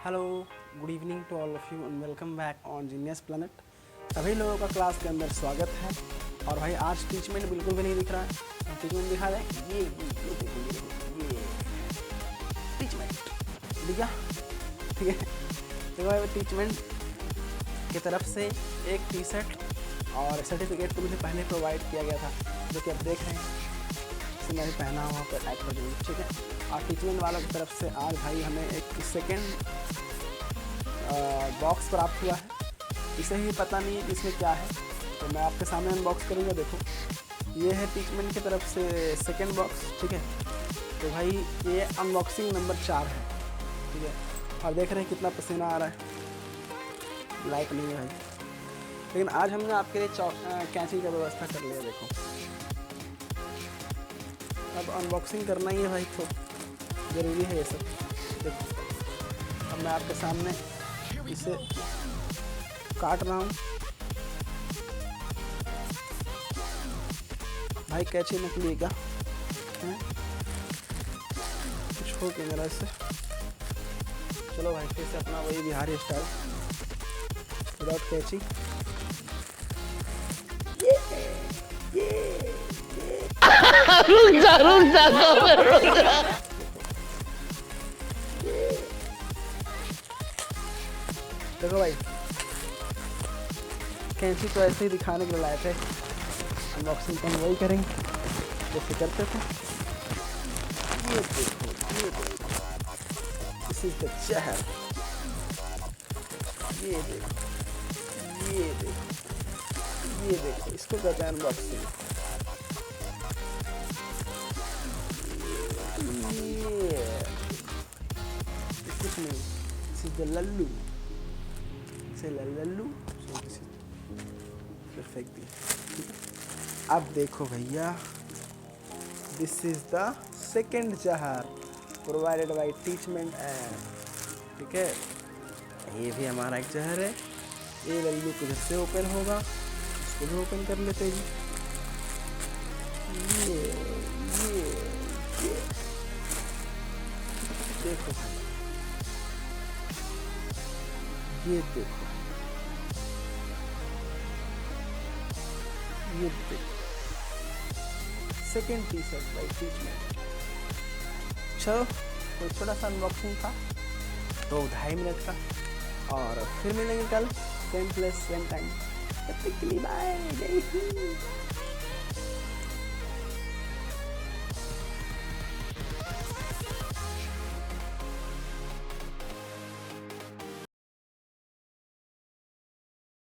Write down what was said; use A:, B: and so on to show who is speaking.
A: Hello, good evening to all of you and welcome back on Genius Planet. सभी लोगों का class के अंदर स्वागत है। और भाई आज टीचमेंट बिल्कुल भी नहीं दिख रहा है। टीचमेंट दिखा रहे ये टीचमेंट दिख गया, ठीक है। देखो भाई टीचमेंट की तरफ से एक टी शर्ट और सर्टिफिकेट तो मुझे पहले प्रोवाइड किया गया था, जो कि आप देख रहे हैं। इसे मैं पहना हुआ पर ठीक है। और टीचमेंट वालों की तरफ से आज भाई हमें एक सेकेंड बॉक्स प्राप्त हुआ है। इसे ही पता नहीं इसमें क्या है, तो मैं आपके सामने अनबॉक्स करूँगा। देखो, ये है टीचमेंट की तरफ से सेकेंड बॉक्स, ठीक है। तो भाई ये अनबॉक्सिंग नंबर 4 है, ठीक है। और देख रहे हैं कितना पसीना आ रहा है, लाइट नहीं है भाई। लेकिन आज हमने आपके लिए कैंची का व्यवस्था कर लिया। देखो, अब अनबॉक्सिंग करना ही है भाई, तो ज़रूरी है ये सब। देखो, अब मैं आपके सामने इसे काट रहा हूँ। भाई कैंची निकलिएगा, कुछ हो के मेरा इससे। चलो भाई फिर से अपना वही बिहारी स्टाइल विदाउट कैंची।
B: रुक जा।
A: देखो भाई, कैंची तो ऐसे ही दिखाने के लिए लाए थे। अनबॉक्सिंग तो हम वही करेंगे जैसे करते थे। ये देखो, दिस इज द जहर। ये देखो, इसको कहते हैं unboxing. This is the Lallu. से लल्लू फिर फेंक दिया। अब देखो भैया, दिस इज द सेकेंड जहर प्रोवाइडेड बाय टीचमेंट एंड, ठीक है। ये भी हमारा एक जहर है। ये लल्लू किधर से ओपन होगा, इसको भी ओपन कर लेते हैं। ये देखो भाई, ये देखो, second T shirt by Teachmint. चलो, तो छोटा सा अनबॉक्सिंग था, तो 2.5 मिनट का। और फिर मिलेंगे कल सेम प्लेस सेम टाइम। तब तक के लिए बाय।